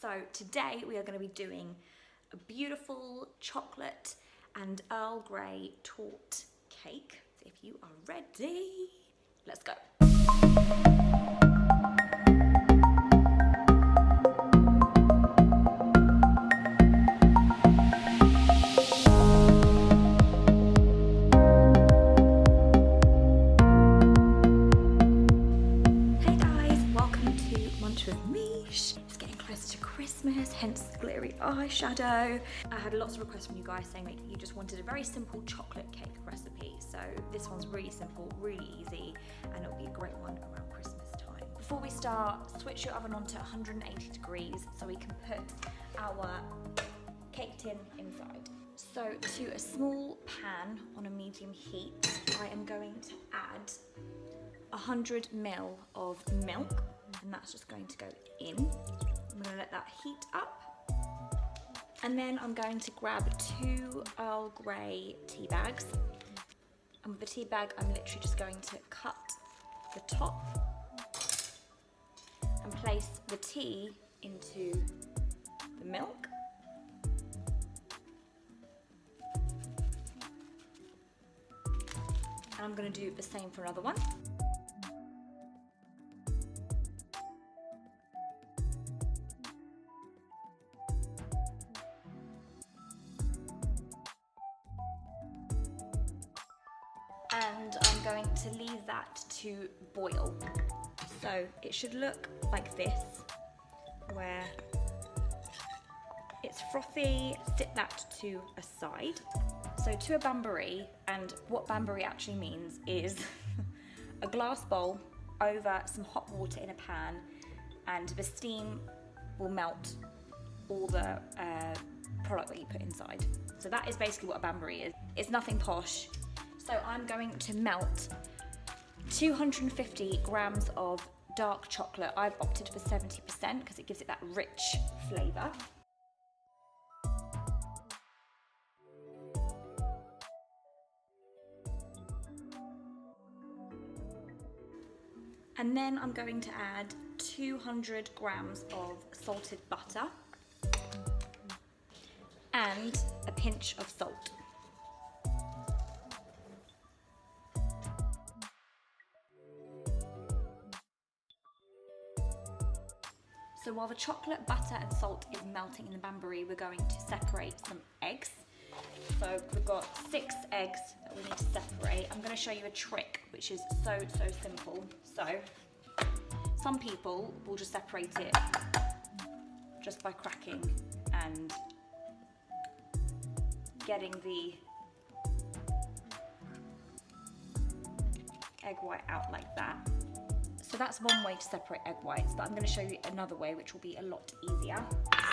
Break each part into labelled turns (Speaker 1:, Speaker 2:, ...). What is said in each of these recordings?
Speaker 1: So today we are going to be doing a beautiful chocolate and Earl Grey Torte cake. If you are ready, let's go. With Mish. It's getting close to Christmas, hence the glittery eyeshadow. I had lots of requests from you guys saying that you just wanted a very simple chocolate cake recipe. So this one's really simple, really easy, and it'll be a great one around Christmas time. Before we start, switch your oven on to 180 degrees so we can put our cake tin inside. So to a small pan on a medium heat, I am going to add 100 ml of milk, and that's just going to go in. I'm going to let that heat up, and then I'm going to grab 2 Earl Grey tea bags, and with the tea bag I'm literally just going to cut the top and place the tea into the milk. And I'm going to do the same for another one. And I'm going to leave that to boil. So it should look like this, where it's frothy. Sit that to a side. So to a bain-marie, and what bain-marie actually means is a glass bowl over some hot water in a pan, and the steam will melt all the product that you put inside. So that is basically what a bain-marie is. It's nothing posh. So I'm going to melt 250 grams of dark chocolate. I've opted for 70% because it gives it that rich flavour. And then I'm going to add 200 grams of salted butter and a pinch of salt. So while the chocolate, butter and salt is melting in the bain-marie, we're going to separate some eggs. So we've got 6 eggs that we need to separate. I'm going to show you a trick which is so simple. So some people will just separate it just by cracking and getting the egg white out like that. So that's one way to separate egg whites, but I'm going to show you another way which will be a lot easier.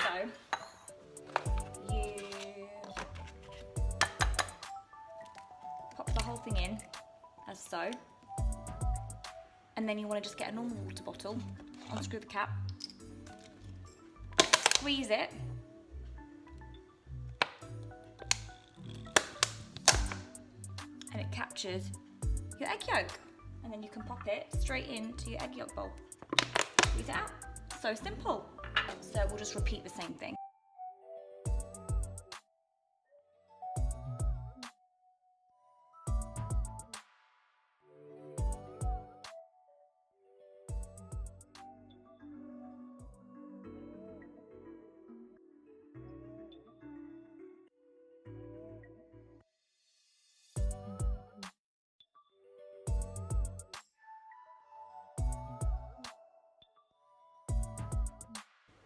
Speaker 1: So you pop the whole thing in, as so, and then you want to just get a normal water bottle, unscrew the cap, squeeze it, and it captures your egg yolk. And then you can pop it straight into your egg yolk bowl. Squeeze it out. So simple. So we'll just repeat the same thing.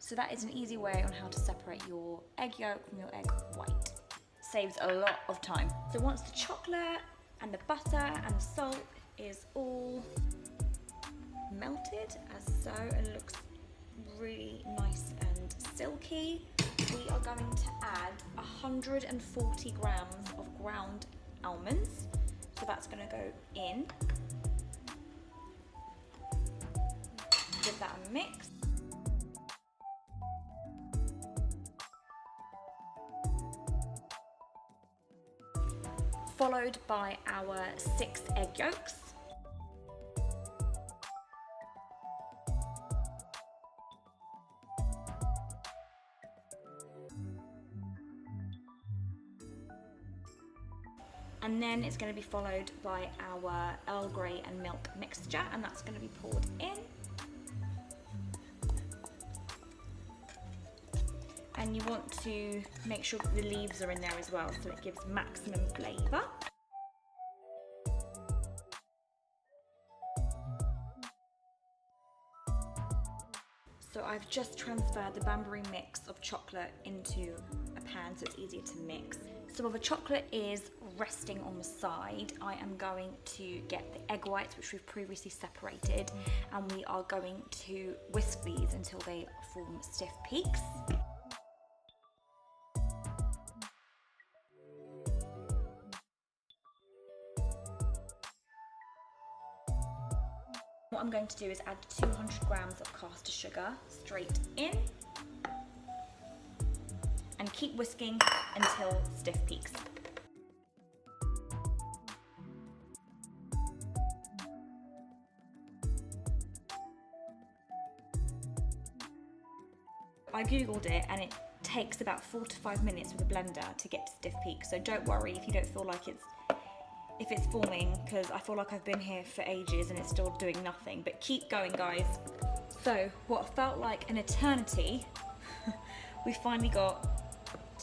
Speaker 1: So that is an easy way on how to separate your egg yolk from your egg white. Saves a lot of time. So once the chocolate and the butter and the salt is all melted, as so, and it looks really nice and silky, we are going to add 140 grams of ground almonds. So that's going to go in. Give that a mix. Followed by our 6 egg yolks. And then it's going to be followed by our Earl Grey and milk mixture, and that's going to be poured in. And you want to make sure that the leaves are in there as well, so it gives maximum flavour. So I've just transferred the Banbury mix of chocolate into a pan so it's easier to mix. So while the chocolate is resting on the side, I am going to get the egg whites, which we've previously separated, and we are going to whisk these until they form stiff peaks. What I'm going to do is add 200 grams of caster sugar straight in and keep whisking until stiff peaks. I googled it and it takes about 4 to 5 minutes with a blender to get to stiff peaks, so don't worry if you don't feel like if it's forming, because I feel like I've been here for ages and it's still doing nothing, but keep going, guys. So what felt like an eternity, we finally got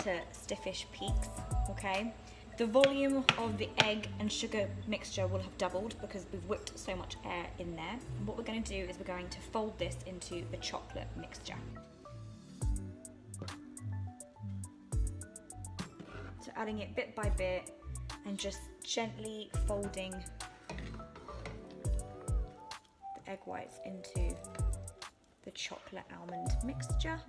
Speaker 1: to stiffish peaks, okay? The volume of the egg and sugar mixture will have doubled because we've whipped so much air in there. And what we're going to do is we're going to fold this into the chocolate mixture. So adding it bit by bit and just gently folding the egg whites into the chocolate almond mixture.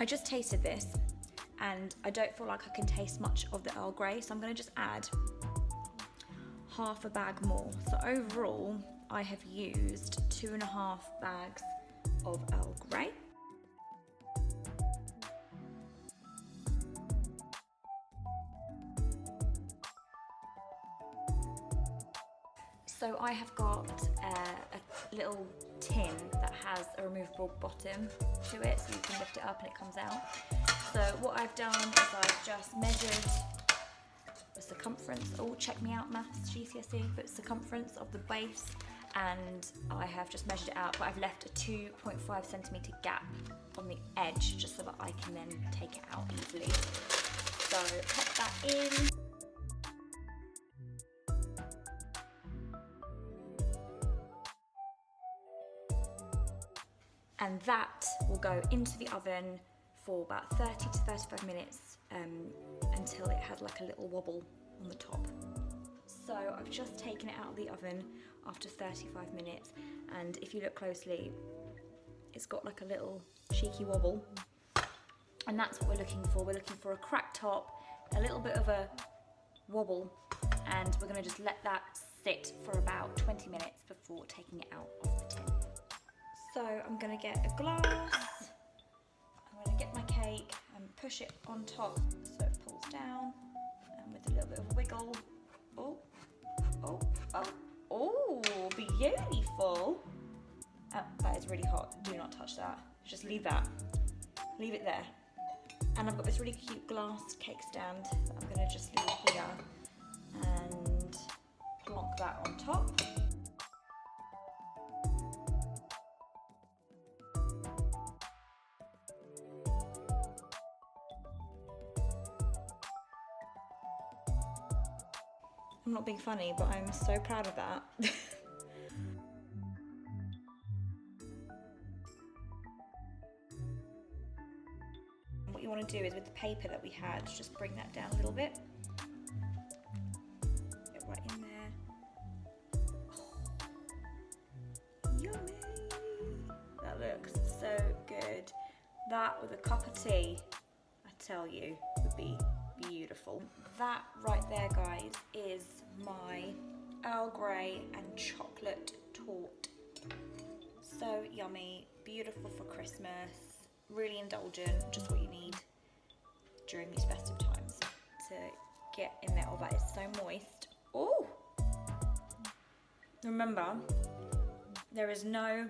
Speaker 1: I just tasted this and I don't feel like I can taste much of the Earl Grey, so I'm going to just add half a bag more. So overall, I have used 2.5 bags of Earl Grey. So I have got a little tin that has a removable bottom to it, so you can lift it up and it comes out. So what I've done is I've just measured the circumference, check me out maths GCSE, but circumference of the base, and I have just measured it out, but I've left a 2.5 centimetre gap on the edge just so that I can then take it out easily. So pop that in. And that will go into the oven for about 30 to 35 minutes until it has like a little wobble on the top. So I've just taken it out of the oven after 35 minutes, and if you look closely, it's got like a little cheeky wobble, and that's what we're looking for. We're looking for a cracked top, a little bit of a wobble, and we're going to just let that sit for about 20 minutes before taking it out of the tin. So I'm going to get a glass, I'm going to get my cake and push it on top so it pulls down, and with a little bit of a wiggle. Oh, oh, oh, oh, beautiful. Oh, that is really hot. Do not touch that. Just leave that. Leave it there. And I've got this really cute glass cake stand that I'm going to just leave here and plonk that on top. I'm not being funny, but I'm so proud of that. What you want to do is with the paper that we had, just bring that down a little bit. Get right in there. Oh, yummy! That looks so good. That with a cup of tea, I tell you, would be beautiful. That right there, guys, is my Earl Grey and chocolate torte. So yummy, beautiful for Christmas, really indulgent, just what you need during these festive times to get in there. Oh, that is so moist. Oh! Remember, there is no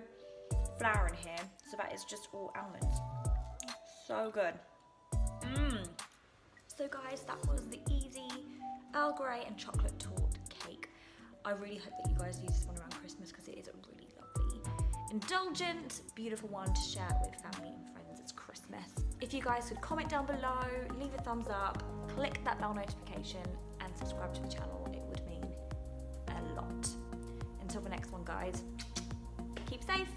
Speaker 1: flour in here, so that is just all almonds. So good. So guys, that was the easy Earl Grey and chocolate Torte cake. I really hope that you guys use this one around Christmas because it is a really lovely, indulgent, beautiful one to share with family and friends. It's Christmas. If you guys could comment down below, leave a thumbs up, click that bell notification and subscribe to the channel, it would mean a lot. Until the next one guys, keep safe.